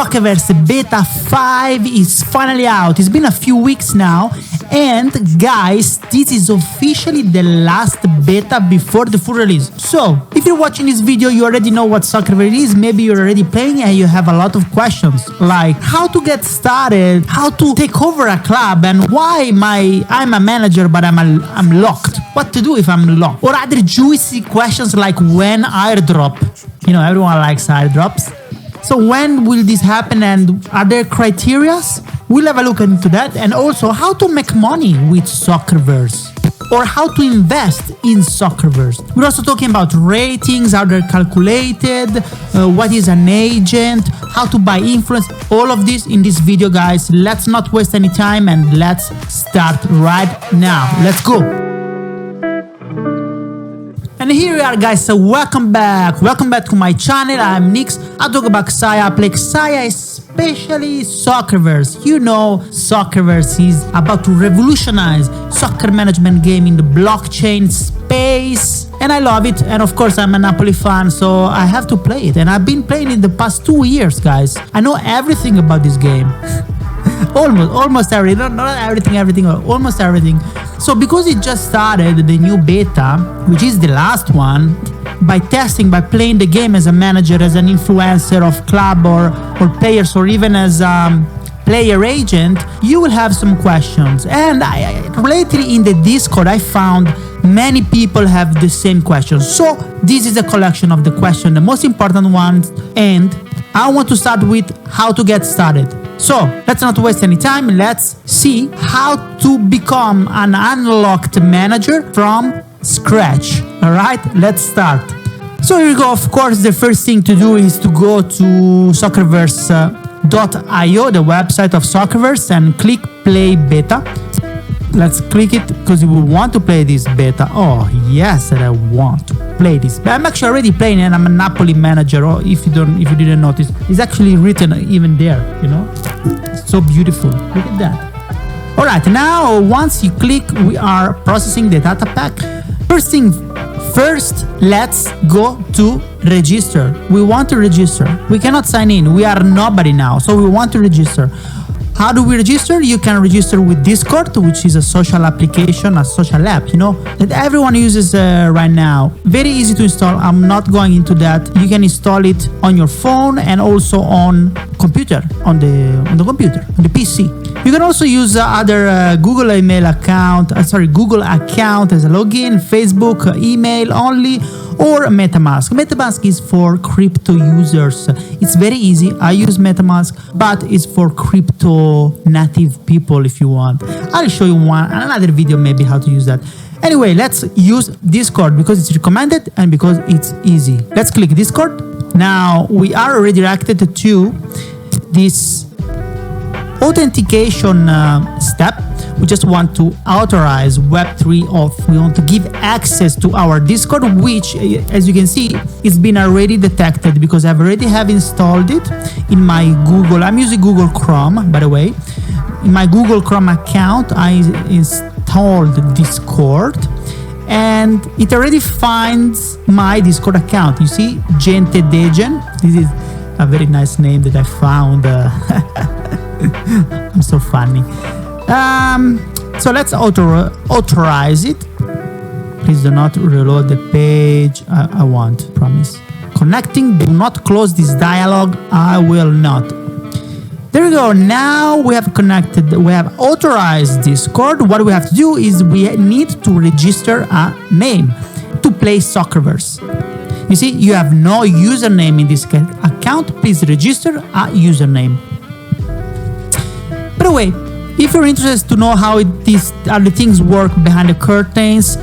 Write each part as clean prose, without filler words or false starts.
Soccerverse Beta 5 is finally out. It's been a few weeks now, and guys, this is officially the last beta before the full release. So, if you're watching this video, you already know what Soccerverse is, maybe you're already playing and you have a lot of questions, like how to get started, how to take over a club, and why I'm a manager but I'm locked. What to do if I'm locked? Or other juicy questions like when AIRDROP. You know, everyone likes AIRDROPs. So when will this happen and are there criterias? We'll have a look into that, and also how to make money with Soccerverse or how to invest in Soccerverse. We're also talking about ratings, how they're calculated, what is an agent, how to buy influence, all of this in this video, guys. Let's not waste any time and let's start right now. Let's go. And here we are, guys, so welcome back to my channel. I'm Nix. I talk about Xaya, I play Xaya, especially Soccerverse. You know, Soccerverse is about to revolutionize soccer management game in the blockchain space, and I love it. And of course, I'm a Napoli fan, so I have to play it, and I've been playing it the past 2 years, guys. I know everything about this game. almost everything, not everything, almost everything. So because it just started the new beta, which is the last one, by playing the game as a manager, as an influencer of club or players, or even as player agent, you will have some questions. And lately in the Discord, I found many people have the same questions. So this is a collection of the questions, the most important ones, and I want to start with how to get started. So let's not waste any time. Let's see how to become an unlocked manager from scratch. All right, let's start. So here we go. Of course, the first thing to do is to go to soccerverse.io, the website of Soccerverse, and click play beta. Let's click it because we want to play this beta. Oh yes, and I want to play this. I'm actually already playing, and I'm a Napoli manager. Or if you didn't notice, it's actually written even there. You know, it's so beautiful. Look at that. All right, now once you click, we are processing the data pack. First, let's go to register. We want to register. We cannot sign in. We are nobody now, so we want to register. How do we register? You can register with Discord, which is a social application, a social app, you know, that everyone uses right now. Very easy to install. I'm not going into that. You can install it on your phone and also on computer, on the computer, on the PC. You can also use other Google account as a login, Facebook, email only, or MetaMask. MetaMask is for crypto users. It's very easy. I use MetaMask, but it's for crypto native people if you want. I'll show you another video maybe how to use that. Anyway, let's use Discord because it's recommended and because it's easy. Let's click Discord. Now we are redirected to this authentication step. We just want to authorize Web3 off. We want to give access to our Discord, which, as you can see, it's been already detected because I've already installed it in my Google. I'm using Google Chrome, by the way. In my Google Chrome account, I installed Discord, and it already finds my Discord account. You see, Gente Degen. This is a very nice name that I found. I'm so funny. So let's authorize it. Please do not reload the page. I won't, promise. Connecting. Do not close this dialog. I will not. There we go. Now we have connected. We have authorized Discord. What we have to do is we need to register a name to play Soccerverse. You see, you have no username in this account. Please register a username. By the way, if you're interested to know how the things work behind the curtains,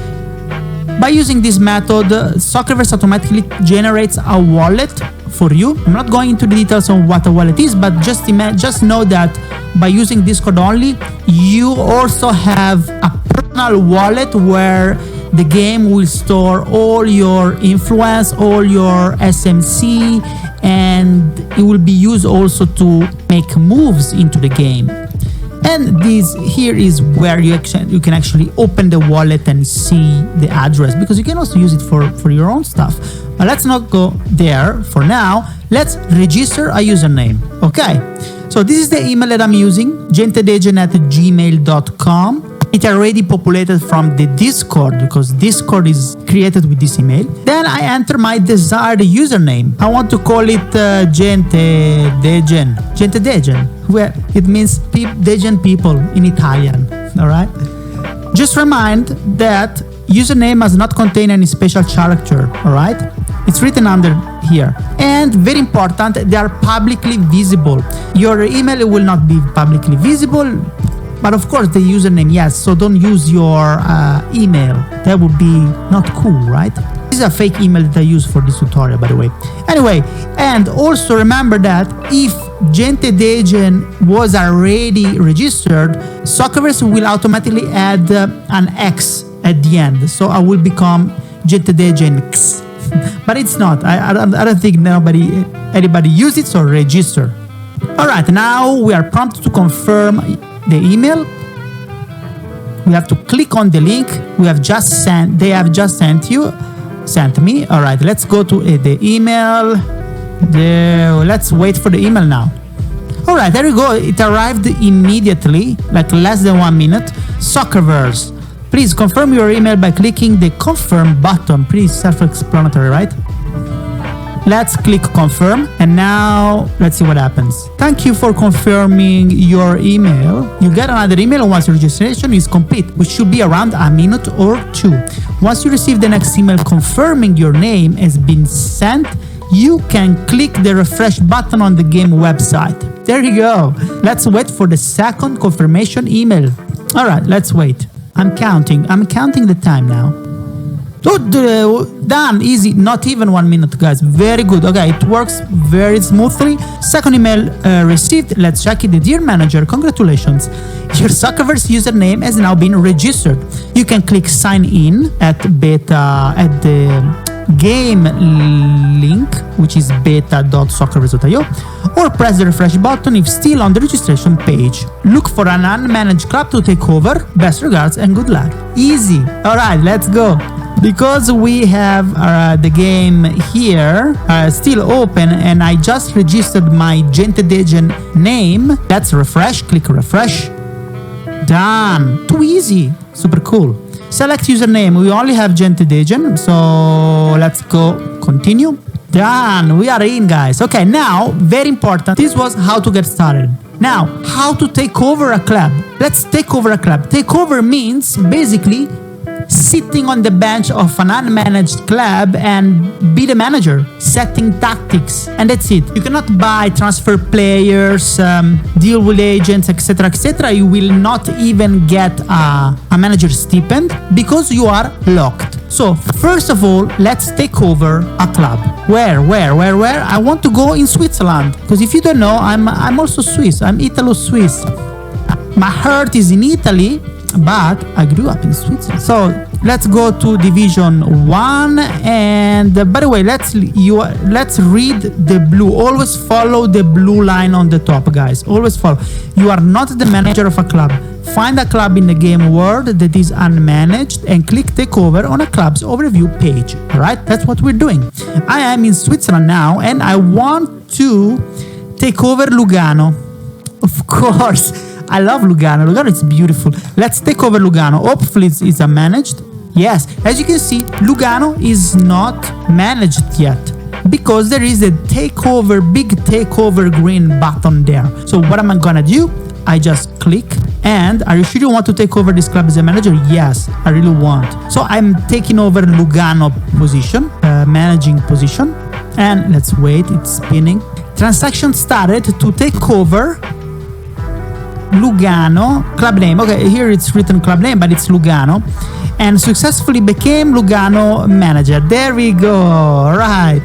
by using this method, Soccerverse automatically generates a wallet for you. I'm not going into the details on what a wallet is, but just know that by using Discord only, you also have a personal wallet where the game will store all your influence, all your SMC, and it will be used also to make moves into the game. And this here is where you can actually open the wallet and see the address, because you can also use it for your own stuff. But let's not go there for now. let's register a username. Okay, so this is the email that I'm using, gentedegen@gmail.com. It already populated from the Discord because Discord is created with this email. Then I enter my desired username. I want to call it Gentedegen. Gentedegen, where it means Degen people in Italian. All right. Just remind that username must not contain any special character. All right. It's written under here. And very important, they are publicly visible. Your email will not be publicly visible. But of course, the username, yes. So don't use your email. That would be not cool, right? This is a fake email that I use for this tutorial, by the way. Anyway, and also remember that if Gentedegen was already registered, Soccerverse will automatically add an X at the end. So I will become Gentedegen X. But it's not. I don't think anybody use it, so register. All right, now we are prompted to confirm the email. We have to click on the link we have just sent. They have just sent me. All right, let's go to the email. Let's wait for the email now. All right, there we go. It arrived immediately, like less than 1 minute. Soccerverse. Please confirm your email by clicking the confirm button. Pretty self-explanatory, right? Let's click confirm, and now let's see what happens. Thank you for confirming your email. You get another email once your registration is complete, which should be around a minute or two. Once you receive the next email confirming your name has been sent, you can click the refresh button on the game website. There you go. Let's wait for the second confirmation email. All right, let's wait. I'm counting the time now. Oh, done, easy, not even 1 minute, guys. Very good. Okay, it works very smoothly. Second email received. Let's check it. Dear manager, congratulations. Your Soccerverse username has now been registered. You can click sign in at the game link, which is beta.soccerverse.io, or press the refresh button if still on the registration page. Look for an unmanaged club to take over. Best regards and good luck. Easy. All right, let's go. Because we have the game here still open and I just registered my Gentedegen name, let's refresh. Click refresh. Done. Too easy. Super cool. Select username. We only have Gentedegen, so let's go continue. Done. We are in, guys. Okay, now, very important. This was how to get started. Now, how to take over a club. Let's take over a club. Take over means basically sitting on the bench of an unmanaged club and be the manager, setting tactics, and that's it. You cannot buy, transfer players, deal with agents, etc., etc. You will not even get a manager stipend because you are locked. So first of all, let's take over a club. Where? I want to go in Switzerland, because if you don't know, I'm also Swiss. I'm Italo-Swiss. My heart is in Italy, but I grew up in Switzerland. So let's go to Division 1. And by the way, let's read the blue. Always follow the blue line on the top, guys. Always follow. You are not the manager of a club. Find a club in the game world that is unmanaged and click take over on a club's overview page. All right, that's what we're doing. I am in Switzerland now and I want to take over Lugano. Of course. I love Lugano. Lugano is beautiful. Let's take over Lugano. Hopefully it's managed. Yes, as you can see, Lugano is not managed yet because there is a takeover, big takeover green button there. So what am I gonna do? I just click. And are you sure you want to take over this club as a manager? Yes, I really want. So I'm taking over Lugano position, managing position. And let's wait, it's spinning. Transaction started to take over Lugano, club name. Okay, here it's written club name, but it's Lugano. And successfully became Lugano manager. There we go. All right.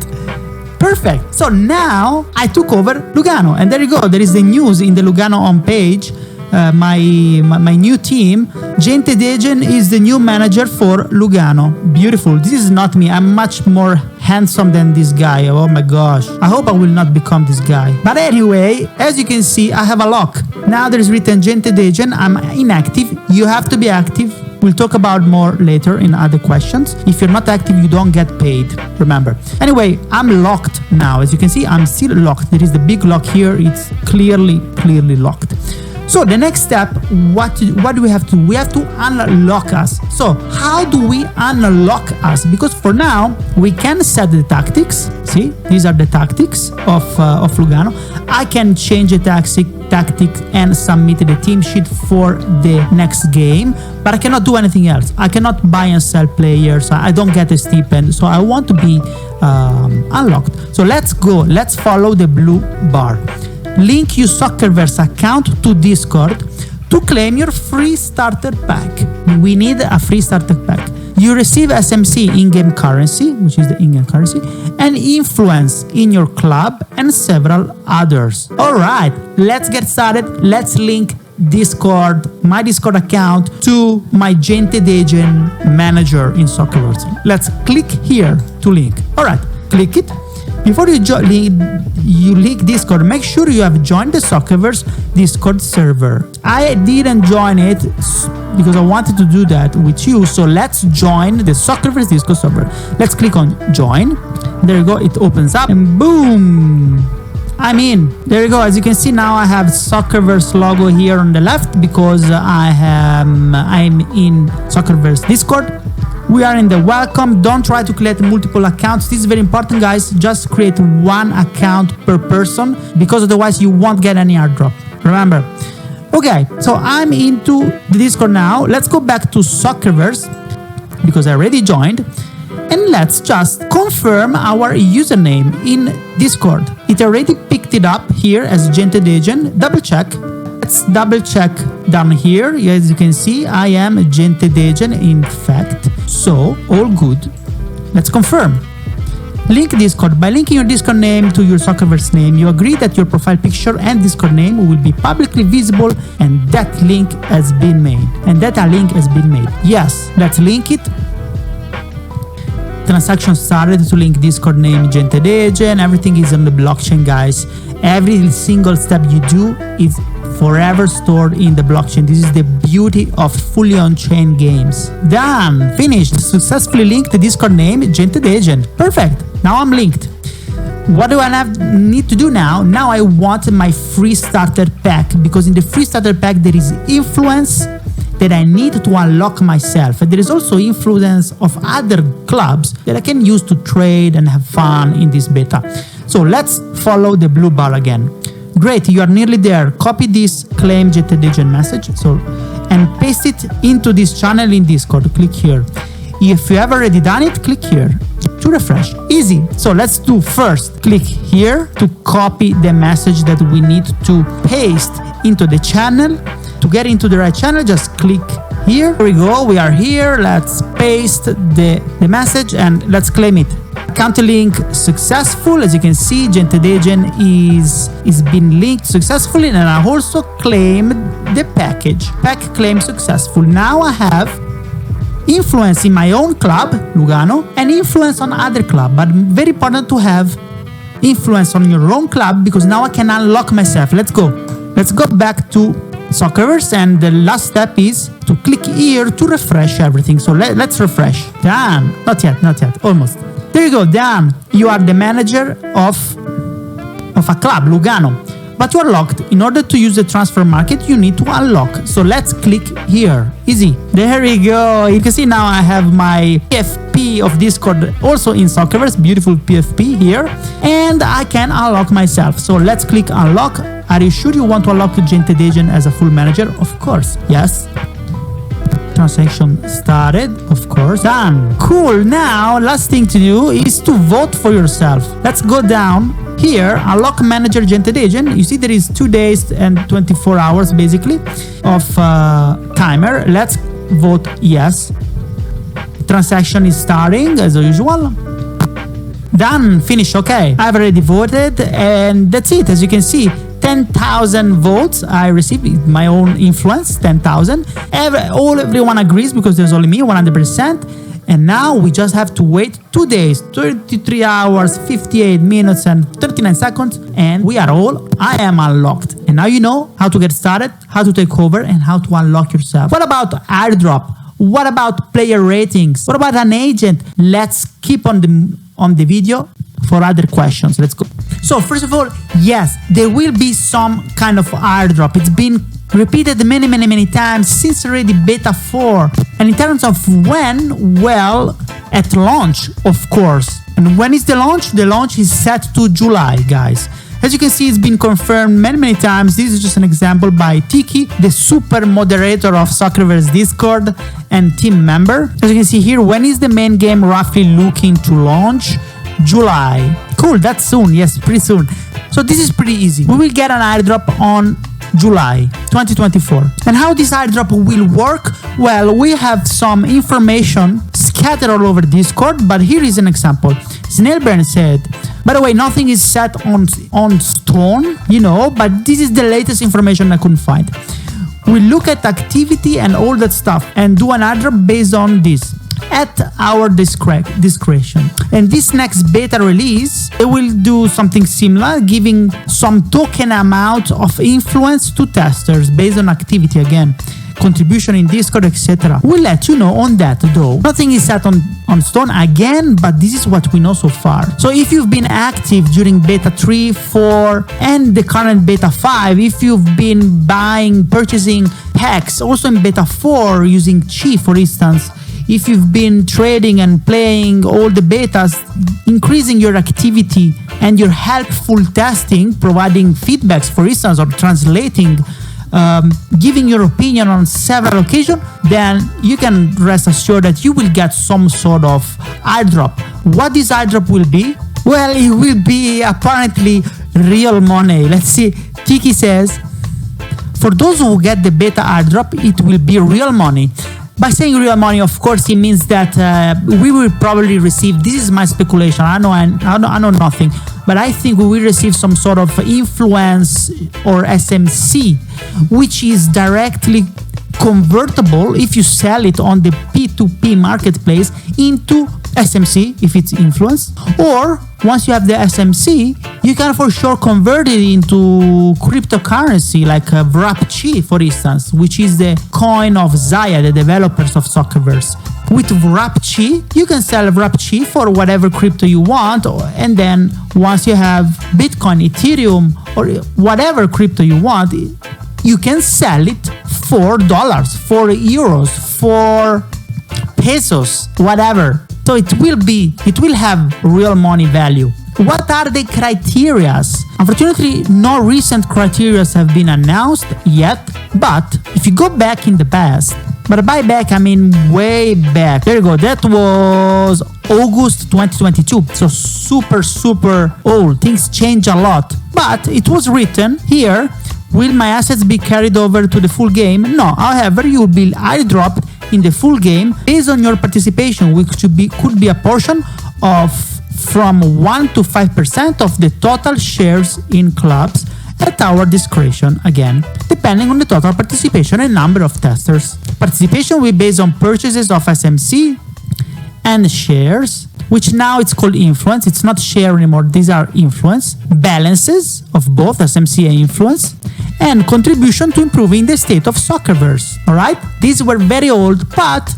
Perfect. So now I took over Lugano. And there you go. There is the news in the Lugano homepage. My new team. Gentedegen is the new manager for Lugano. Beautiful. This is not me. I'm much more handsome than this guy. Oh my gosh. I hope I will not become this guy. But anyway, as you can see, I have a lock. Now there is written Gentedegen. I'm inactive. You have to be active. We'll talk about more later in other questions. If you're not active, you don't get paid, remember. Anyway, I'm locked now. As you can see, I'm still locked. There is the big lock here. It's clearly locked. So the next step, what do we have to do? We have to unlock us. So how do we unlock us? Because for now, we can set the tactics. See, these are the tactics of Lugano. I can change the tactic and submit the team sheet for the next game, but I cannot do anything else. I cannot buy and sell players. I don't get a stipend. So I want to be unlocked. So let's go. Let's follow the blue bar. Link your Soccerverse account to Discord to claim your free starter pack. We need a free starter pack. You receive SMC in-game currency, which is the in-game currency, and influence in your club and several others. All right, let's get started. Let's link Discord, my Discord account, to my Gente Degen manager in Soccerverse. Let's click here to link. All right, click it. Before you link Discord, make sure you have joined the Soccerverse Discord server. I didn't join it because I wanted to do that with you. So let's join the Soccerverse Discord server. Let's click on join. There you go. It opens up and boom. I'm in. There you go. As you can see now, I have Soccerverse logo here on the left because I'm in Soccerverse Discord. We are in the welcome. Don't try to create multiple accounts. This is very important, guys. Just create one account per person because otherwise you won't get any airdrop. Remember. Okay, so I'm into the Discord now. Let's go back to Soccerverse because I already joined. And let's just confirm our username in Discord. It already picked it up here as Gente Degen. Double check. Let's double check down here. As you can see, I am Gente Degen in fact. So, all good. Let's confirm. Link Discord. By linking your Discord name to your Soccerverse name, you agree that your profile picture and Discord name will be publicly visible and that link has been made. Yes, let's link it. Transaction started to link Discord name Gente Degen. Everything is on the blockchain, guys. Every single step you do is forever stored in the blockchain. This is the beauty of fully on-chain games. Done. Finished. Successfully linked the Discord name Gente Degen. Perfect. Now I'm linked. What do I need to do now? Now I want my free starter pack because in the free starter pack there is influence that I need to unlock myself. And there is also influence of other clubs that I can use to trade and have fun in this beta. So let's follow the blue bar again. Great, you are nearly there. Copy this claim Gente Degen message and paste it into this channel in Discord. Click here. If you have already done it, click here to refresh. Easy. So let's do first. Click here to copy the message that we need to paste into the channel. To get into the right channel, just click here. Here we go. We are here. Let's paste the message and let's claim it. Account link successful. As you can see, Gente Degen is been linked successfully, and I also claimed the package. Pack claim successful. Now I have influence in my own club, Lugano, and influence on other club. But very important to have influence on your own club because now I can unlock myself. Let's go. Let's go back to Soccerverse, and the last step is to click here to refresh everything. So let's refresh. Done. Not yet. Almost. There you go, done. You are the manager of a club, Lugano. But you are locked. In order to use the transfer market, you need to unlock. So let's click here. Easy. There we go. You can see now I have my PFP of Discord also in Soccerverse. Beautiful PFP here. And I can unlock myself. So let's click unlock. Are you sure you want to unlock Gente Degen as a full manager? Of course. Yes. Transaction started, of course. Done. Cool. Now, last thing to do is to vote for yourself. Let's go down here. Unlock manager Gente Degen. You see there is 2 days and 24 hours basically of timer. Let's vote yes. Transaction is starting as usual. Done. Finish. Okay. I've already voted and that's it. As you can see, 10,000 votes I received, my own influence, 10,000. Everyone agrees because there's only me, 100%. And now we just have to wait 2 days, 33 hours, 58 minutes and 39 seconds. And I am unlocked. And now you know how to get started, how to take over and how to unlock yourself. What about airdrop? What about player ratings? What about an agent? Let's keep on the video for other questions. Let's go. So first of all, yes, there will be some kind of airdrop. It's been repeated many times since already beta 4. And in terms of when, well, at launch, of course. And when is the launch? The launch is set to July, guys. As you can see, it's been confirmed many times. This is just an example by Tiki, the super moderator of Soccerverse Discord and team member. As you can see here, when is the main game roughly looking to launch? July. Cool, that's soon. Yes, pretty soon. So this is pretty easy. We will get an airdrop on July 2024. And how this airdrop will work? Well, we have some information scattered all over Discord, but here is an example. Snailburn said, by the way, nothing is set on stone, but this is the latest information I couldn't find. We look at activity and all that stuff and do an airdrop based on this at our discretion. And this next beta release, it will do something similar, giving some token amount of influence to testers based on activity again, contribution in Discord, etc. We'll let you know on that though. Nothing is set on stone again, but this is what we know so far. So if you've been active during beta 3, 4, and the current beta 5, if you've been purchasing packs, also in beta 4 using Chi, for instance, if you've been trading and playing all the betas, increasing your activity and your helpful testing, providing feedbacks, for instance, or translating, giving your opinion on several occasions, then you can rest assured that you will get some sort of airdrop. What this airdrop will be? Well, it will be apparently real money. Let's see. Tiki says, for those who get the beta airdrop, it will be real money. By saying real money, of course, it means that we will probably receive, this is my speculation, I know nothing, but I think we will receive some sort of influence or SMC, which is directly convertible if you sell it on the P2P marketplace into SMC, if it's influence, or once you have the SMC, you can for sure convert it into cryptocurrency like WrapChi, for instance, which is the coin of Xaya, the developers of Soccerverse. With WrapChi, you can sell WrapChi for whatever crypto you want, and then once you have Bitcoin, Ethereum, or whatever crypto you want, you can sell it for dollars, for euros, for pesos, whatever. So it will have real money value. What are the criteria? Unfortunately, no recent criteria have been announced yet, but if you go back in the past, but by back, I mean way back. There you go. That was August 2022. So super old. Things change a lot. But it was written here, will my assets be carried over to the full game? No. However, you will be airdropped in the full game based on your participation, which could be a portion of from 1 to 5% of the total shares in clubs at our discretion, again, depending on the total participation and number of testers. Participation will be based on purchases of SMC and shares, which now it's called influence. It's not share anymore. These are influence. Balances of both SMC and influence, and contribution to improving the state of Soccerverse. All right? These were very old, but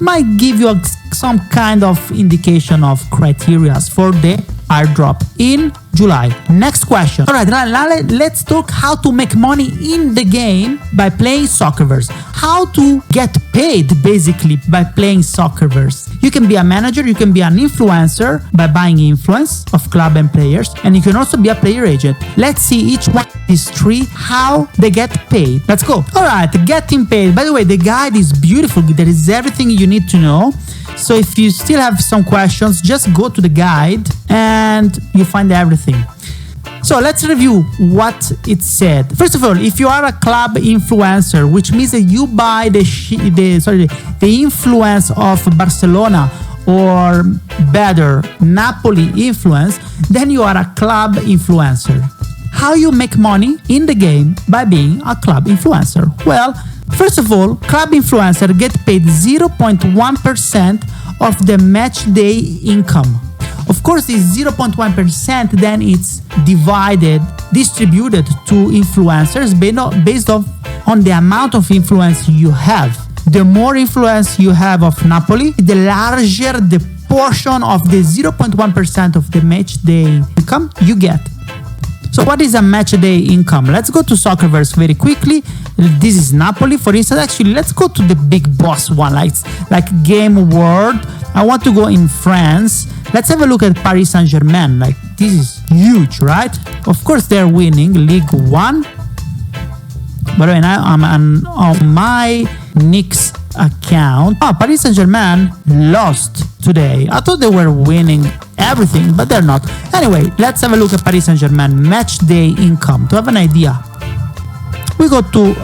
might give you some kind of indication of criteria for the airdrop in July. Next question. All right, now let's talk how to make money in the game by playing Soccerverse. How to get paid basically by playing Soccerverse. You can be a manager, you can be an influencer by buying influence of club and players, and you can also be a player agent. Let's see each one of these three, how they get paid. Let's go. All right, getting paid. By the way, the guide is beautiful. There is everything you need to know. So if you still have some questions, just go to the guide and you find everything. So let's review what it said. First of all, if you are a club influencer, which means that you buy the influence of Barcelona or better, Napoli influence, then you are a club influencer. How you make money in the game by being a club influencer? Well, first of all, club influencer get paid 0.1% of the match day income. Of course, this 0.1% then it's distributed to influencers based on the amount of influence you have. The more influence you have of Napoli, the larger the portion of the 0.1% of the match day income you get. So what is a match day income? Let's go to Soccerverse very quickly. This is Napoli, for instance. Actually, let's go to the big boss one, like Game World. I want to go in France. Let's have a look at Paris Saint-Germain. Like, this is huge, right? Of course, they're winning League 1. By the way, now I'm on my Knicks account. Oh, Paris Saint-Germain lost today. I thought they were winning everything, but they're not. Anyway, let's have a look at Paris Saint-Germain match day income to have an idea. We go to,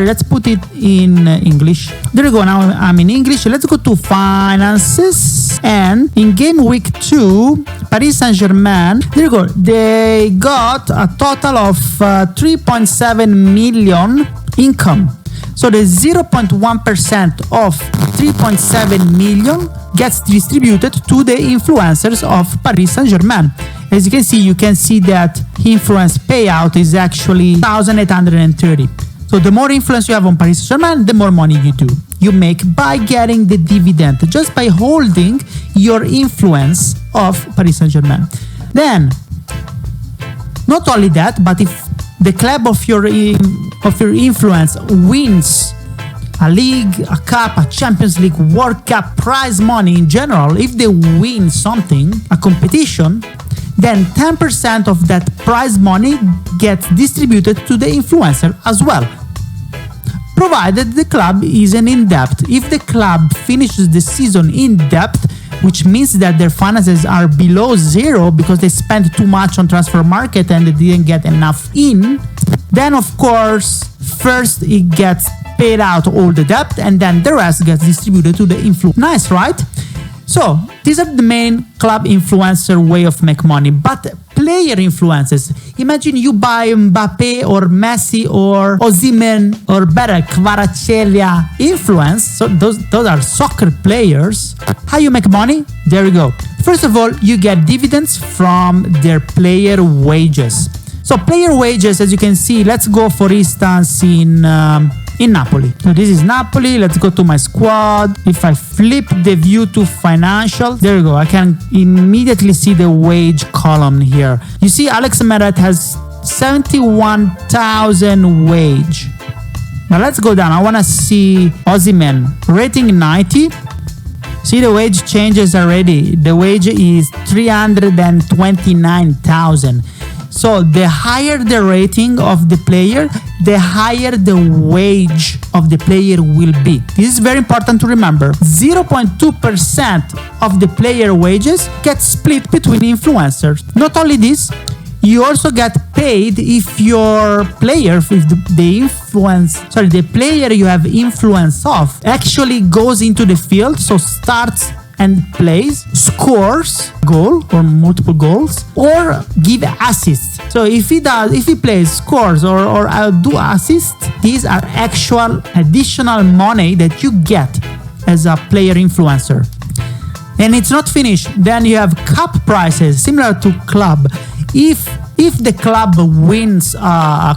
let's put it in English. There we go, now I'm in English. Let's go to finances. And in game week 2, Paris Saint-Germain, there you go, they got a total of 3.7 million income. So the 0.1% of 3.7 million gets distributed to the influencers of Paris Saint-Germain. As you can see that influence payout is actually 1,830. So the more influence you have on Paris Saint-Germain, the more money you make by getting the dividend, just by holding your influence of Paris Saint-Germain. Then, not only that, but if the club of your influence wins a league, a cup, a Champions League, World Cup, prize money in general, if they win something, a competition, then 10% of that prize money gets distributed to the influencer as well, provided the club isn't in debt. If the club finishes the season in debt, which means that their finances are below zero because they spent too much on transfer market and they didn't get enough in, then of course, first it gets paid out all the debt and then the rest gets distributed to the influencer. Nice, right? So these are the main club influencer way of make money. But player influences, imagine you buy Mbappe or Messi or Osimhen or better Kvaratskhelia influence. So those are soccer players. How you make money? There you go. First of all, you get dividends from their player wages. So player wages, as you can see, let's go for instance in Napoli. So this is Napoli. Let's go to my squad. If I flip the view to financial, there you go. I can immediately see the wage column here. You see Alex Meret has 71,000 wage. Now let's go down. I want to see Osimhen rating 90. See the wage changes already. The wage is 329,000. So the higher the rating of the player, the higher the wage of the player will be. This is very important to remember. 0.2% of the player wages get split between influencers. Not only this, you also get paid if your player, if the player you have influence of actually goes into the field, so starts and plays, scores goal or multiple goals, or give assists. So if he plays, scores or do assists, these are actual additional money that you get as a player influencer. And it's not finished. Then you have cup prizes similar to club. If the club wins a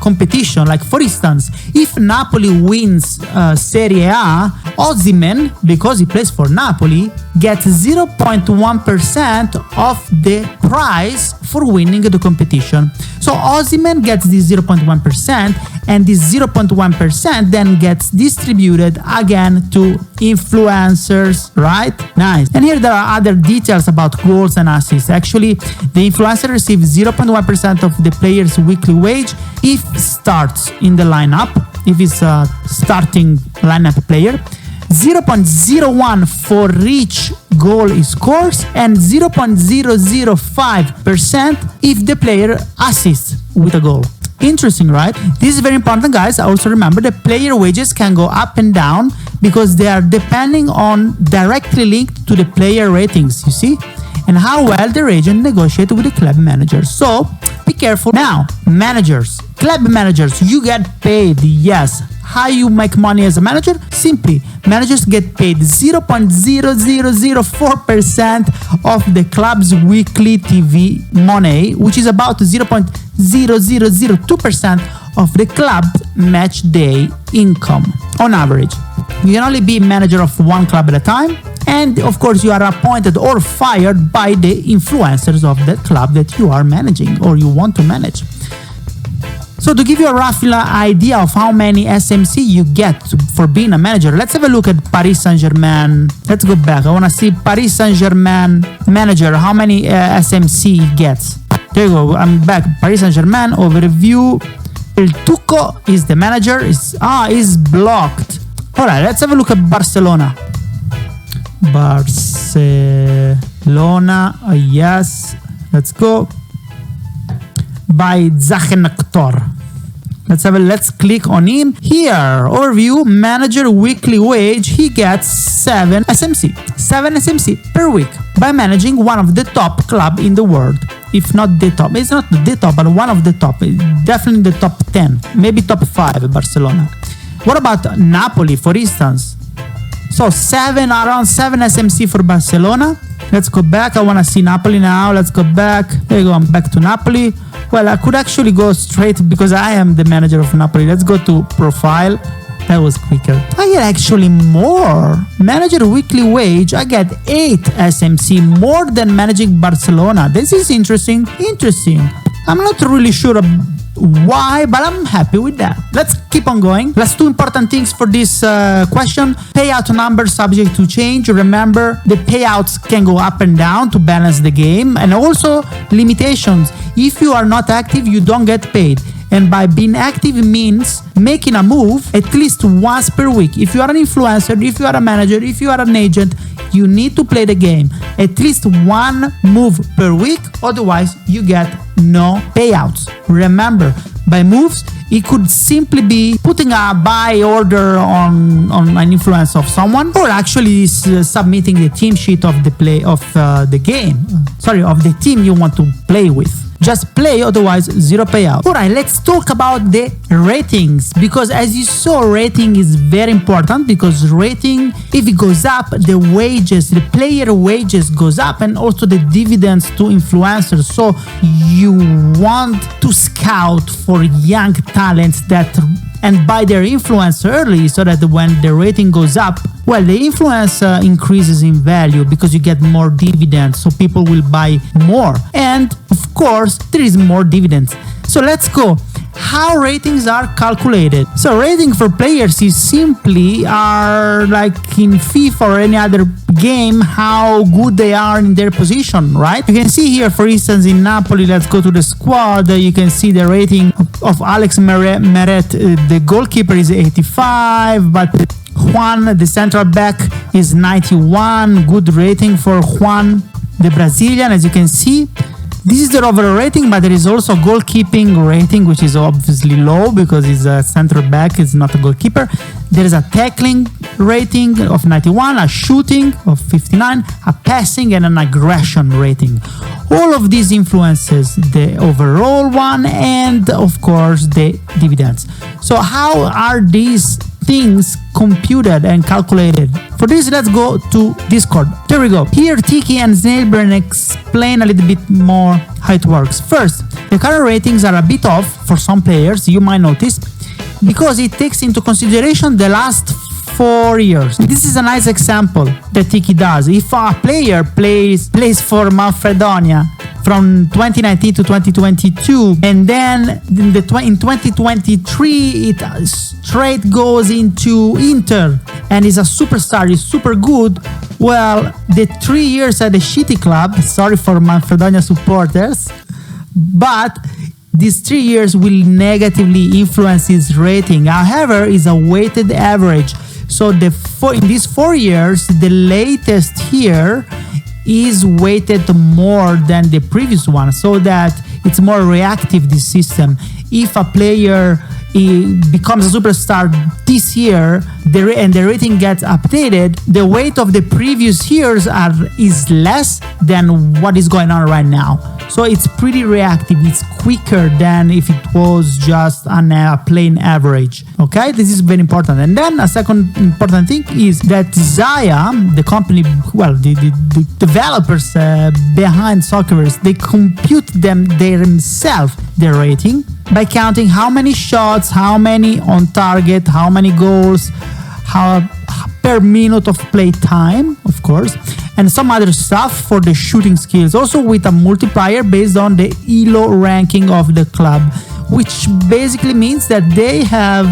competition, like for instance, if Napoli wins Serie A, Osimhen, because he plays for Napoli, gets 0.1% of the prize for winning the competition. So Osimhen gets this 0.1%, and this 0.1% then gets distributed again to influencers, right? Nice. And here there are other details about goals and assists. Actually, the influencer receives 0.1% of the player's weekly wage if starts in the lineup, if it's a starting lineup player, 0.01 for each goal he scores, and 0.005% if the player assists with a goal. Interesting, right? This is very important, guys. Also remember that player wages can go up and down because they are depending on directly linked to the player ratings, you see, and how well the agent negotiated with the club managers. So be careful. Now, managers, club managers, you get paid, yes. How you make money as a manager? Simply, managers get paid 0.0004% of the club's weekly TV money, which is about 0.0002% of the club's match day income. on average. You can only be manager of one club at a time, and of course you are appointed or fired by the influencers of that club that you are managing or you want to manage. So to give you a rough idea of how many SMC you get for being a manager, let's have a look at Paris Saint-Germain. Let's go back. I want to see Paris Saint-Germain manager, how many SMC he gets. There you go, I'm back. Paris Saint-Germain overview. El Tuco is the manager, is blocked. Alright, let's have a look at Barcelona. Barcelona, yes, let's go. By Zachenaktor. Let's click on him. Here, overview, manager weekly wage, he gets 7 SMC. 7 SMC per week by managing one of the top club in the world. If not the top, it's not the top, but one of the top, definitely the top 10, maybe top 5, Barcelona. What about Napoli, for instance? So around 7 SMC for Barcelona. Let's go back. I want to see Napoli now. Let's go back. There you go. I'm back to Napoli. Well, I could actually go straight because I am the manager of Napoli. Let's go to profile. That was quicker. I get actually more. Manager weekly wage, I get 8 SMC, more than managing Barcelona. This is interesting. I'm not really sure why, but I'm happy with that. Let's keep on going. Last 2 important things for this question. Payout number subject to change. Remember, the payouts can go up and down to balance the game. And also limitations. If you are not active, you don't get paid. And by being active means making a move at least once per week. If you are an influencer, if you are a manager, if you are an agent, you need to play the game. At least one move per week, otherwise you get no payouts. Remember, by moves, it could simply be putting a buy order on an influence of someone, or actually submitting the team sheet of the team you want to play with. Just play, otherwise zero payout. Alright, let's talk about the ratings, because as you saw, rating is very important, because rating, if it goes up, the player wages goes up, and also the dividends to influencers. So you want to scout for young talents and buy their influence early, so that when the rating goes up, well, the influence increases in value because you get more dividends, so people will buy more. And of course, there is more dividends. So let's go. How ratings are calculated. So rating for players is simply like in FIFA or any other game, how good they are in their position, right? You can see here, for instance, in Napoli, let's go to the squad. You can see the rating of Alex Meret. The goalkeeper is 85, but Juan, the central back, is 91. Good rating for Juan, the Brazilian, as you can see. This is the overall rating, but there is also goalkeeping rating, which is obviously low because he's a central back, it's not a goalkeeper. There is a tackling rating of 91, a shooting of 59, a passing and an aggression rating. All of these influences the overall one and, of course, the dividends. So how are these things computed and calculated? For this, let's go to Discord. There we go. Here, Tiki and Snailburn explain a little bit more how it works. First, the current ratings are a bit off for some players, you might notice, because it takes into consideration the last 4 years. This is a nice example that Tiki does. If a player plays for Manfredonia from 2019 to 2022, and then in 2023 it straight goes into Inter and is a superstar, is super good, well, the 3 years at a shitty club, sorry for Manfredonia supporters, but these 3 years will negatively influence his rating. However, it's a weighted average. So in these 4 years, the latest here is weighted more than the previous one, so that it's more reactive, this system. If a player becomes a superstar this year and the rating gets updated, the weight of the previous years is less than what is going on right now. So it's pretty reactive. It's quicker than if it was just on a plain average. Okay, this is very important. And then a second important thing is that Xaya, the company, well, the developers behind Soccerverse, they compute themselves their rating. by counting how many shots, how many on target, how many goals, how per minute of play time, of course, and some other stuff for the shooting skills. Also with a multiplier based on the ELO ranking of the club, which basically means that they have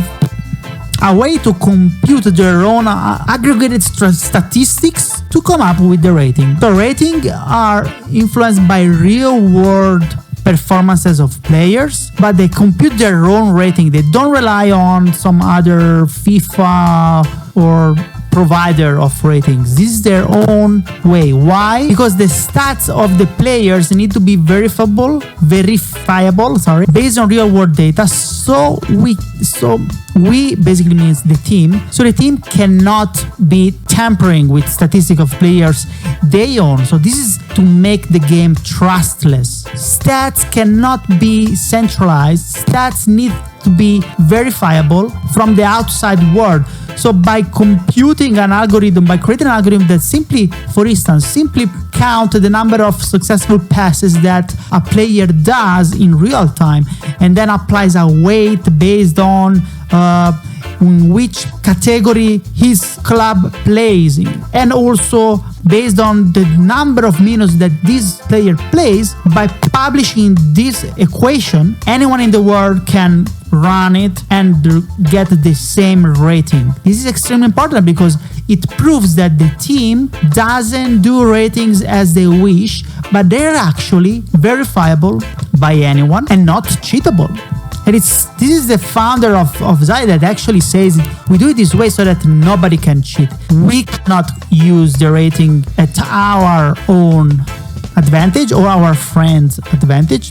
a way to compute their own aggregated statistics to come up with the rating. The ratings are influenced by real-world performances of players, but they compute their own rating. They don't rely on some other FIFA or provider of ratings. This is their own way. Why? Because the stats of the players need to be verifiable, based on real world data. So we basically means the team. So the team cannot be tampering with statistics of players they own. So this is to make the game trustless. Stats cannot be centralized. Stats need to be verifiable from the outside world. So by computing an algorithm, by creating an algorithm that simply count the number of successful passes that a player does in real time, and then applies a weight based on in which category his club plays in, and also based on the number of minutes that this player plays. By publishing this equation, anyone in the world can run it and get the same rating. This is extremely important because it proves that the team doesn't do ratings as they wish, but they're actually verifiable by anyone and not cheatable. And this is the founder of Xaya that actually says we do it this way so that nobody can cheat. We cannot use the rating at our own advantage or our friend's advantage.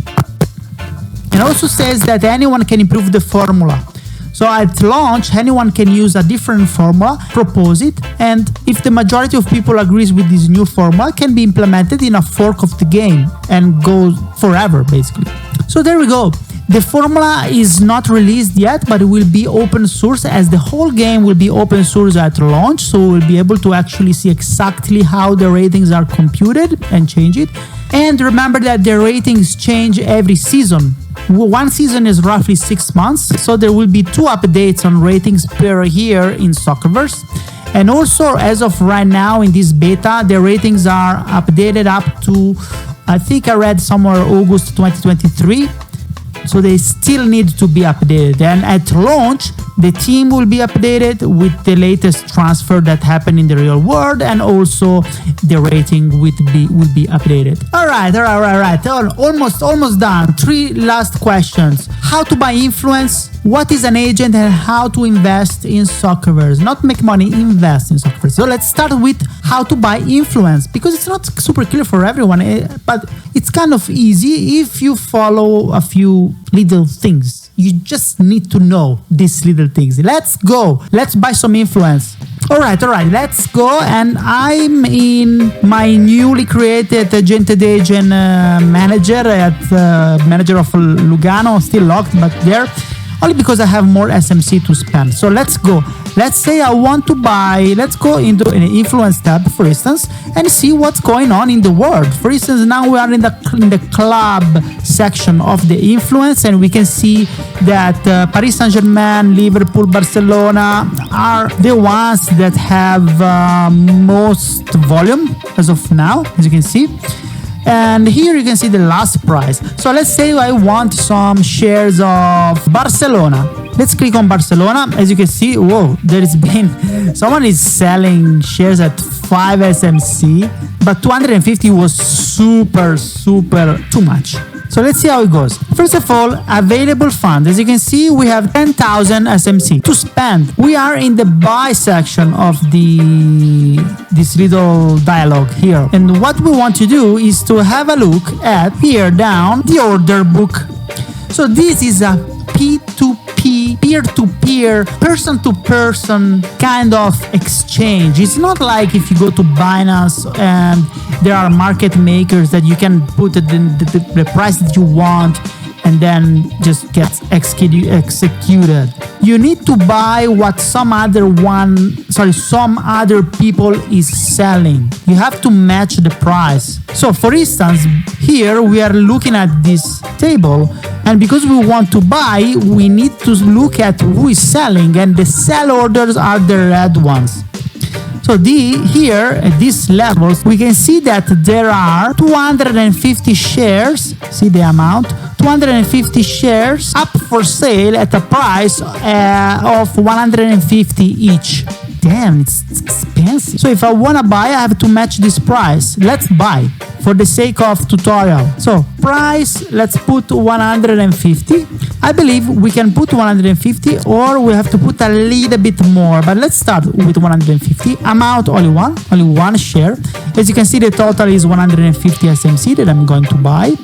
And also says that anyone can improve the formula. So at launch, anyone can use a different formula, propose it, and if the majority of people agrees with this new formula, can be implemented in a fork of the game and goes forever, basically. So there we go. The formula is not released yet, but it will be open source, as the whole game will be open source at launch. So we'll be able to actually see exactly how the ratings are computed and change it. And remember that the ratings change every season. One season is roughly 6 months, so there will be 2 updates on ratings per year in Soccerverse. And also, as of right now in this beta, the ratings are updated up to, I think I read somewhere, August 2023. So they still need to be updated. And at launch, the team will be updated with the latest transfer that happened in the real world, and also the rating will be updated. All right. Almost done. 3 last questions. How to buy influence? What is an agent, and how to invest in Soccerverse? Not make money, invest in Soccerverse. So let's start with how to buy influence, because it's not super clear for everyone, but it's kind of easy if you follow a few little things. You just need to know these little things. Let's go. Let's buy some influence. All right. Let's go. And I'm in my newly created agent manager at manager of Lugano, still locked, but there. Only because I have more SMC to spend. So let's go. Let's say I want to buy, let's go into an influence tab, for instance, and see what's going on in the world. For instance, now we are in the club section of the influence, and we can see that Paris Saint-Germain, Liverpool, Barcelona are the ones that have most volume as of now, as you can see. And here you can see the last price. So let's say I want some shares of Barcelona. Let's click on Barcelona. As you can see, whoa, someone is selling shares at 5 SMC, but 250 was super too much. So let's see how it goes. First of all, available funds. As you can see, we have 10,000 SMC to spend. We are in the buy section of this little dialogue here. And what we want to do is to have a look at here down the order book. So this is a P2P, peer-to-peer, person-to-person kind of exchange. It's not like if you go to Binance and there are market makers that you can put the price that you want and then just gets executed. You need to buy what some other people is selling. You have to match the price. So for instance, here we are looking at this table, and because we want to buy, we need to look at who is selling, and the sell orders are the red ones. So here at these levels, we can see that there are 250 shares, see the amount, 250 shares up for sale at a price of 150 each. Damn, it's expensive. So if I want to buy, I have to match this price. Let's buy for the sake of tutorial. So price, let's put 150. I believe we can put 150, or we have to put a little bit more, but let's start with 150. Amount, only one share. As you can see, the total is 150 SMC that I'm going to buy.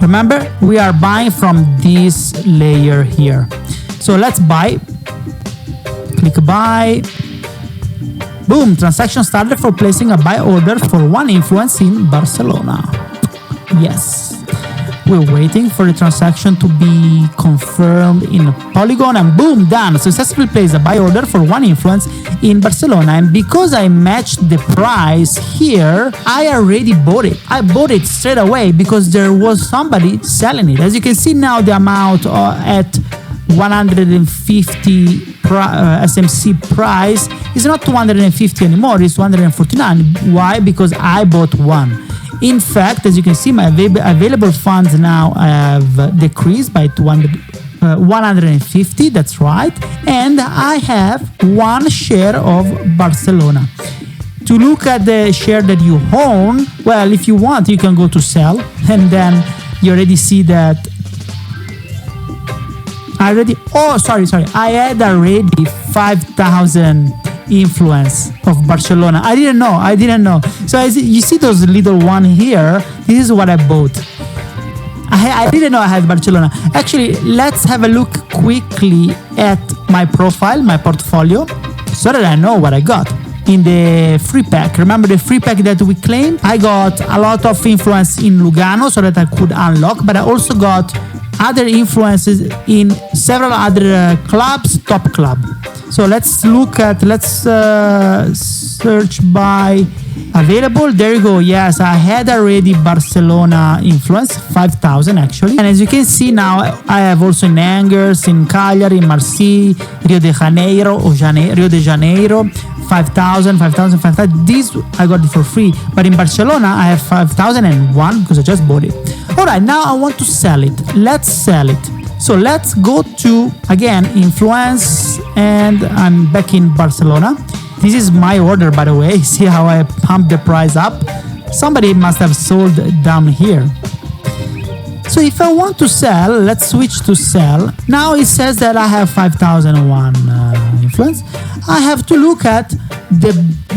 Remember, we are buying from this layer here. So let's buy. Click buy. Boom, transaction started for placing a buy order for one influence in Barcelona. Yes. We're waiting for the transaction to be confirmed in Polygon, and boom, done. Successfully placed a buy order for one influence in Barcelona. And because I matched the price here, I already bought it. I bought it straight away because there was somebody selling it. As you can see now, the amount at 150 SMC price is not 250 anymore, it's 249. Why? Because I bought one. In fact, as you can see, my available funds now have decreased by 150, that's right, and I have one share of Barcelona. To look at the share that you own, well, if you want, you can go to sell, and then you already see that I had already 5,000 influence of Barcelona. I didn't know. So as you see those little one here, this is what I bought. I didn't know I had Barcelona. Actually, let's have a look quickly at my profile, my portfolio, so that I know what I got. In the free pack, remember the free pack that we claimed? I got a lot of influence in Lugano so that I could unlock, but I also got other influences in several other clubs, top club. So let's search by available. There you go. Yes, I had already Barcelona influence, 5,000 actually. And as you can see now, I have also in Angers, in Cagliari, in Marseille, Rio de Janeiro, 5,000. These I got it for free. But in Barcelona, I have 5,001 because I just bought it. All right, now I want to sell it. Let's sell it. So let's go to, again, influence, and I'm back in Barcelona. This is my order, by the way. See how I pumped the price up? Somebody must have sold down here. So if I want to sell, let's switch to sell. Now it says that I have 5,001 influence. I have to look at the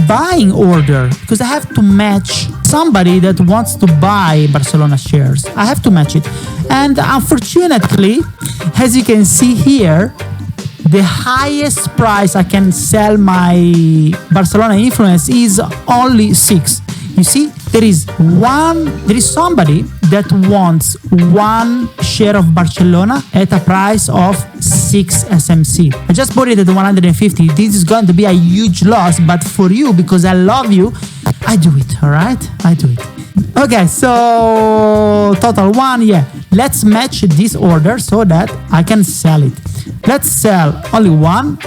buying order because I have to match somebody that wants to buy Barcelona shares. I have to match it. And unfortunately, as you can see here, the highest price I can sell my Barcelona influence is only 6. You see, there is somebody that wants one share of Barcelona at a price of 6 SMC. I just bought it at 150. This is going to be a huge loss, but for you, because I love you, I do it, all right? I do it. Okay, so total 1, yeah. Let's match this order so that I can sell it. Let's sell only 1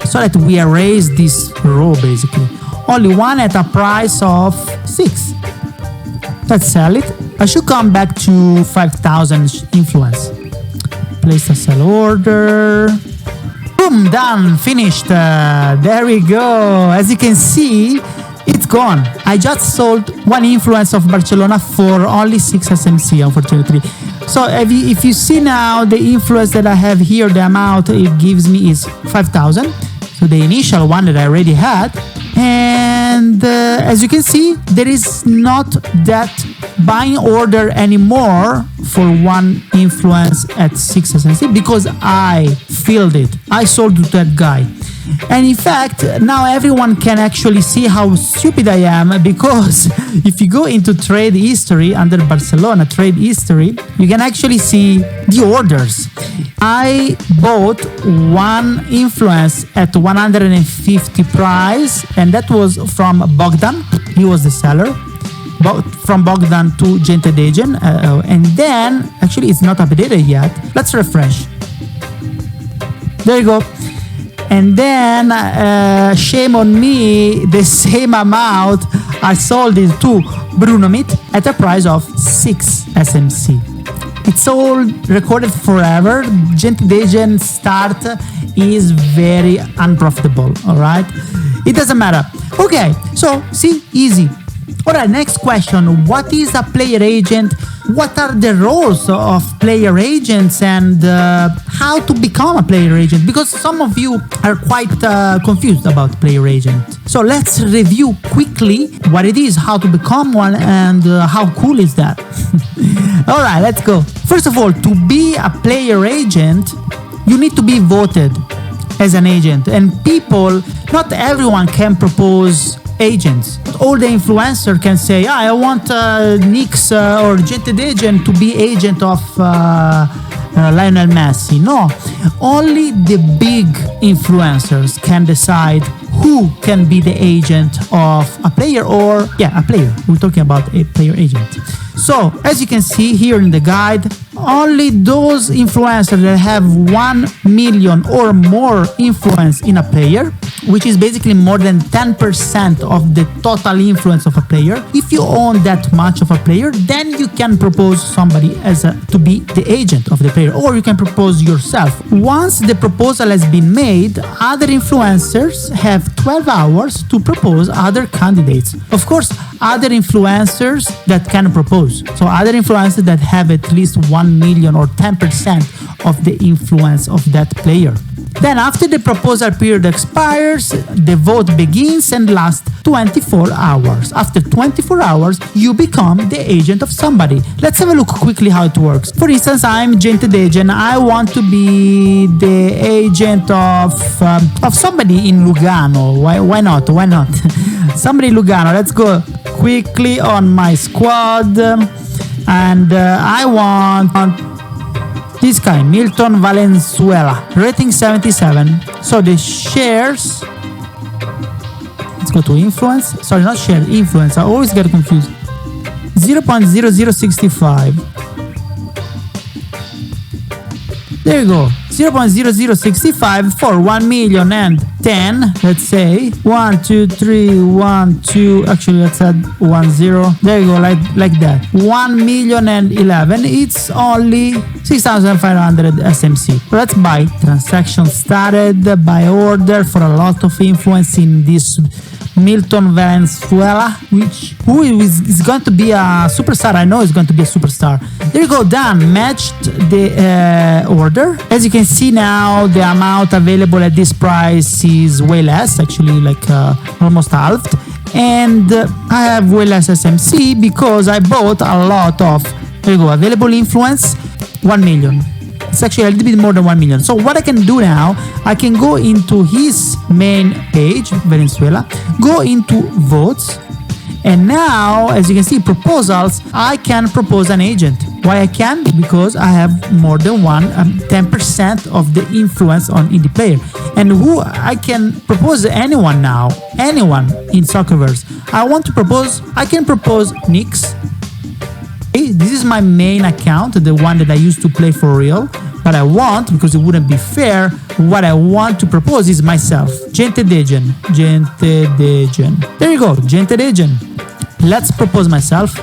so that we erase this row basically. Only 1 at a price of 6. Let's sell it. I should come back to 5,000 influence. Place a sell order. Boom, done, finished. There we go. As you can see, it's gone. I just sold 1 influence of Barcelona for only 6 SMC, unfortunately. So if you see now the influence that I have here, the amount it gives me is 5,000. So the initial one that I already had. And as you can see, there is not that buying order anymore for 1 influence at 6 SNC because I filled it. I sold to that guy. And in fact, now everyone can actually see how stupid I am, because if you go into trade history, under Barcelona trade history, you can actually see the orders. I bought one influence at 150 price, and that was from Bogdan. He was the seller. From Bogdan to Gente Dejen, and then actually it's not updated yet. Let's refresh. There you go. And then shame on me, the same amount I sold it to Bruno Meat at a price of 6 SMC. It's all recorded forever. Gente Dejen start is very unprofitable, all right? It doesn't matter. Okay, so see, easy. All right, next question. What is a player agent? What are the roles of player agents, and how to become a player agent? Because some of you are quite confused about player agent. So let's review quickly what it is, how to become one, and how cool is that? All right, let's go. First of all, to be a player agent, you need to be voted as an agent. And people, not everyone can propose agents. All the influencer can say, I want Nix or Gente Dejen to be agent of Lionel Messi. No, only the big influencers can decide who can be the agent of a player, or a player. We're talking about a player agent. So as you can see here in the guide, only those influencers that have 1 million or more influence in a player, which is basically more than 10% of the total influence of a player. If you own that much of a player, then you can propose somebody to be the agent of the player, or you can propose yourself. Once the proposal has been made, other influencers have 12 hours to propose other candidates. Of course, other influencers that can propose. So other influencers that have at least 1 million or 10% of the influence of that player. Then after the proposal period expires, the vote begins and lasts 24 hours. After 24 hours, you become the agent of somebody. Let's have a look quickly how it works. For instance, I'm Gente Dejen. I want to be the agent of somebody in Lugano. Why not? Why not? Somebody in Lugano. Let's go quickly on my squad. And I want this guy, Milton Valenzuela, rating 77. So the shares, let's go to influence. Sorry, not share, influence. I always get confused. 0.0065. There you go. 0.0065 for 1,010,000. Let's say 1, 2, 3, 1, 2. Actually, let's add 1, 0. There you go, like that. 1,011,000. It's only 6,500 SMC. Let's buy. Transaction started by order for a lot of influence in this Milton Valenzuela, who is going to be a superstar. I know he's going to be a superstar. There you go, done. Matched the order. As you can see now, the amount available at this price is way less, actually like almost halved. And I have way less SMC because I bought a lot of, there you go, available influence, 1 million. It's actually a little bit more than 1 million. So what I can do now, I can go into his main page, Venezuela, go into votes, and now, as you can see, proposals, I can propose an agent. Why I can? Because I have more than 10% of the influence in the player. And who I can propose anyone now, anyone in Soccerverse. I can propose Nix. This is my main account, the one that I used to play for real. But I want, because it wouldn't be fair, what I want to propose is myself. Gente Dejen. Gente Dejen. There you go, Gente Dejen. Let's propose myself.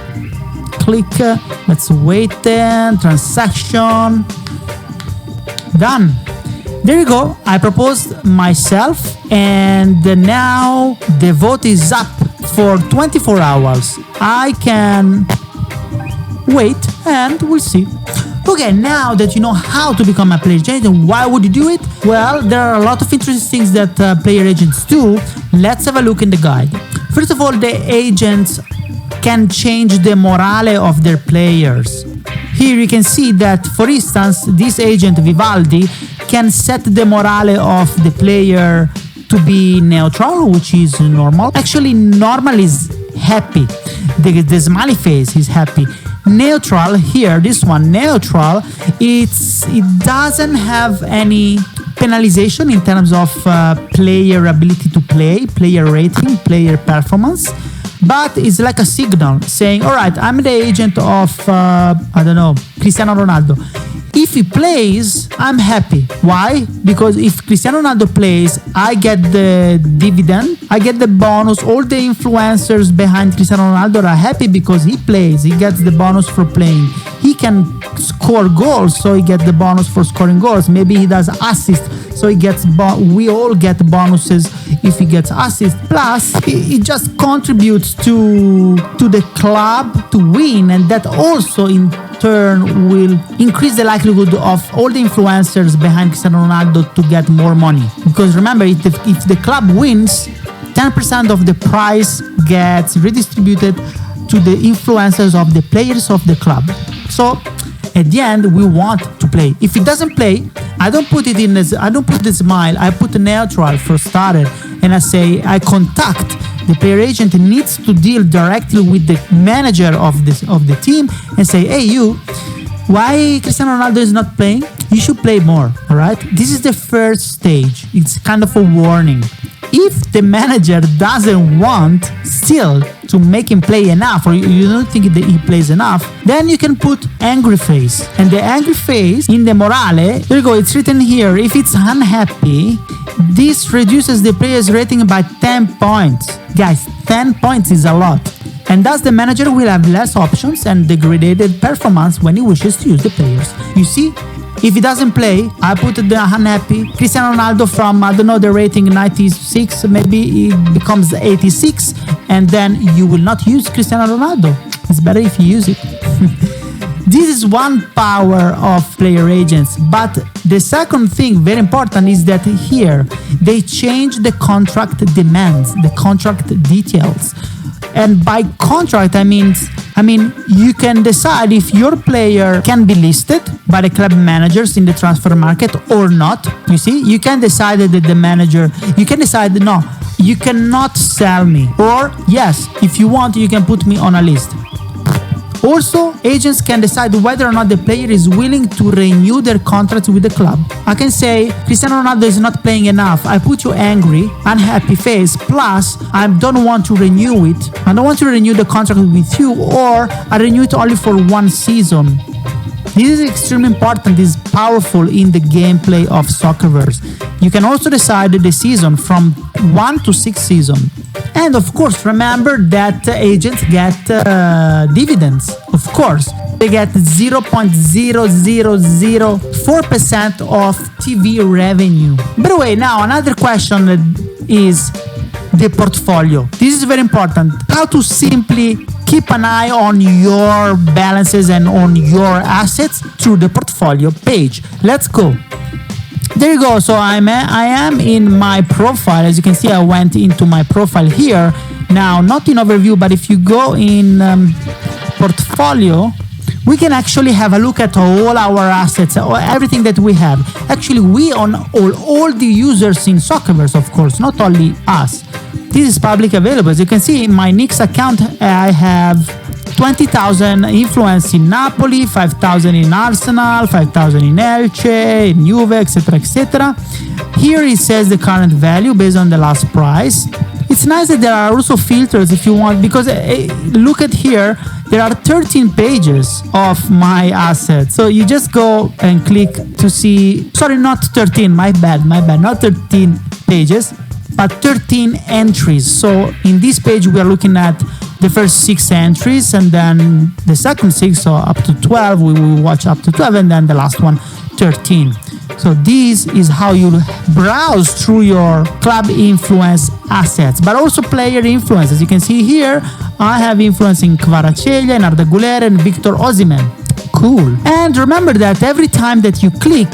Click. Let's wait then. Transaction. Done. There you go. I proposed myself, and now the vote is up for 24 hours. I can wait and we'll see. Okay, now that you know how to become a player agent and why would you do it? Well, there are a lot of interesting things that player agents do. Let's have a look in the guide. First of all, the agents can change the morale of their players. Here you can see that, for instance, this agent Vivaldi can set the morale of the player to be neutral, which is normal. Actually, normal is happy. The smiley face is happy. Neutral here, this one, neutral, it doesn't have any penalization in terms of player ability to play, player rating, player performance, but it's like a signal saying, all right, I'm the agent of, I don't know, Cristiano Ronaldo. If he plays, I'm happy. Why? Because if Cristiano Ronaldo plays, I get the dividend, I get the bonus. All the influencers behind Cristiano Ronaldo are happy because he plays. He gets the bonus for playing. He can score goals, so he gets the bonus for scoring goals. Maybe he does assists, so he gets. We all get bonuses if he gets assists. Plus, it just contributes to the club to win, and that also in turn will increase the likelihood of all the influencers behind Cristiano Ronaldo to get more money. Because remember, if the club wins, 10% of the prize gets redistributed to the influencers of the players of the club. So at the end, we want to play. If it doesn't play, I don't put the smile, I put the neutral for starter, and I say I contact the player agent needs to deal directly with the manager of the team and say, hey, you, why Cristiano Ronaldo is not playing? You should play more, all right? This is the first stage. It's kind of a warning. If the manager doesn't want still to make him play enough, or you don't think that he plays enough, then you can put angry face. And the angry face in the morale, there you go, it's written here, if it's unhappy, this reduces the player's rating by 10 points. Guys, 10 points is a lot. And thus the manager will have less options and degraded performance when he wishes to use the players. You see? If he doesn't play, I put the unhappy. Cristiano Ronaldo from, I don't know, the rating 96, maybe it becomes 86, and then you will not use Cristiano Ronaldo. It's better if you use it. This is one power of player agents. But the second thing, very important, is that here they change the contract demands, the contract details. And by contract, I mean, you can decide if your player can be listed by the club managers in the transfer market or not. You see, you can decide that the manager, you can decide, no, you cannot sell me. Or yes, if you want, you can put me on a list. Also, agents can decide whether or not the player is willing to renew their contract with the club. I can say, Cristiano Ronaldo is not playing enough. I put you angry, unhappy face, plus I don't want to renew it. I don't want to renew the contract with you, or I renew it only for one season. This is extremely important, this is powerful in the gameplay of Soccerverse. You can also decide the season from 1 to 6 seasons. And of course, remember that agents get dividends. Of course, they get 0.0004% of TV revenue. By the way, now another question is the portfolio. This is very important. How to simply keep an eye on your balances and on your assets through the portfolio page. Let's go. There you go. So I am in my profile. As you can see, I went into my profile here. Now, not in overview, but if you go in portfolio, we can actually have a look at all our assets, or everything that we have. Actually, we own all the users in Soccerverse, of course, not only us. This is public available. As you can see, in my Nix account, I have 20,000 influence in Napoli, 5,000 in Arsenal, 5,000 in Elche, in Juve, etc., etc. Here it says the current value based on the last price. It's nice that there are also filters if you want, because look at here, there are 13 pages of my assets. So you just go and click to see, sorry, not 13, my bad, not 13 pages, but 13 entries. So in this page, we are looking at the first 6 entries, and then the second 6, so up to 12, we will watch up to 12, and then the last one, 13. So this is how you browse through your club influence assets, but also player influence. As you can see here, I have influence in Kvaratskhelia, in Arda Güler, and Victor Osimhen. Cool. And remember that every time that you click,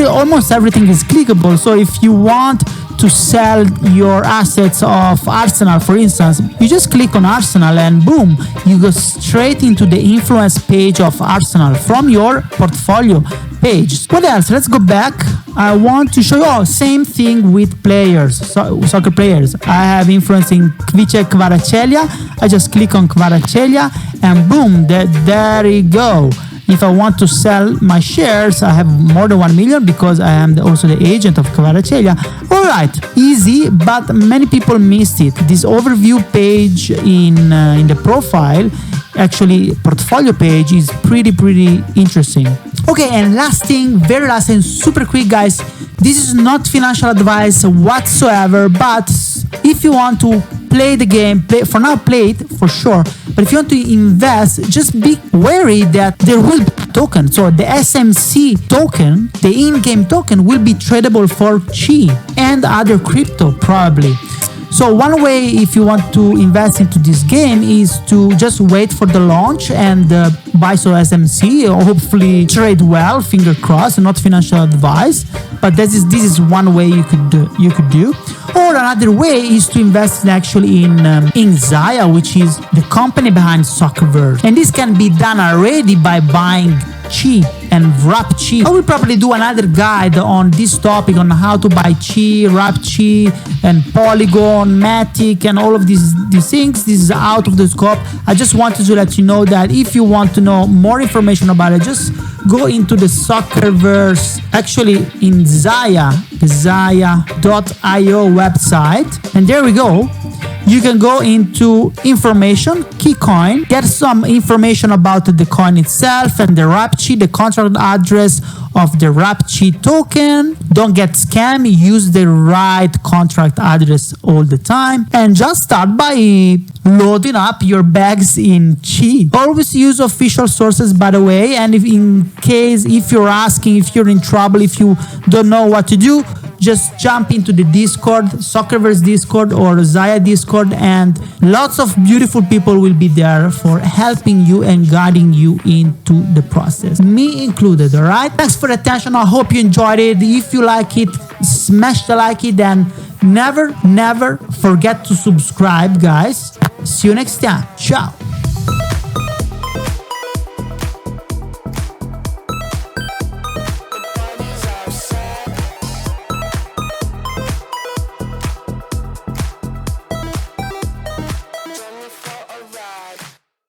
almost everything is clickable. So if you want to sell your assets of Arsenal, for instance, you just click on Arsenal and boom, you go straight into the influence page of Arsenal from your portfolio page. What else? Let's go back. I want to show you, same thing with players, soccer players. I have influence in Kvice Kvaratskhelia. I just click on Kvaratskhelia and boom, there you go. If I want to sell my shares, I have more than 1 million because I am also the agent of Kvaratskhelia. All right, easy, but many people missed it. This overview page in the profile, actually portfolio page, is pretty interesting. Okay, and last thing, very last and super quick, guys. This is not financial advice whatsoever, but if you want to play the game, play it for sure. But if you want to invest, just be wary that there will be token. So the SMC token, the in-game token, will be tradable for Chi and other crypto probably. So one way, if you want to invest into this game, is to just wait for the launch and buy some SMC, or hopefully trade well, finger crossed, not financial advice. But this is one way you could do. Or another way is to invest actually in Xaya, which is the company behind Soccerverse. And this can be done already by buying Chi and wrap Chi. I will probably do another guide on this topic on how to buy Chi, wrap Chi, and Polygon, Matic, and all of these things. This is out of the scope. I just wanted to let you know that if you want to know more information about it, just go into the Soccerverse, actually in Xaya, the Xaya.io website, and there we go. You can go into information, key coin, get some information about the coin itself and the wrap-chi, the contract address of the wrap-chi token. Don't get scammed, use the right contract address all the time, and just start by loading up your bags in Chi. Always use official sources, by the way, and if you're asking, if you're in trouble, if you don't know what to do, just jump into the Discord, Soccerverse Discord or Xaya Discord, and lots of beautiful people will be there for helping you and guiding you into the process, me included. All right, thanks for the attention. I hope you enjoyed it. If you like it, smash the like it, and never forget to subscribe, guys. See you next time. Ciao.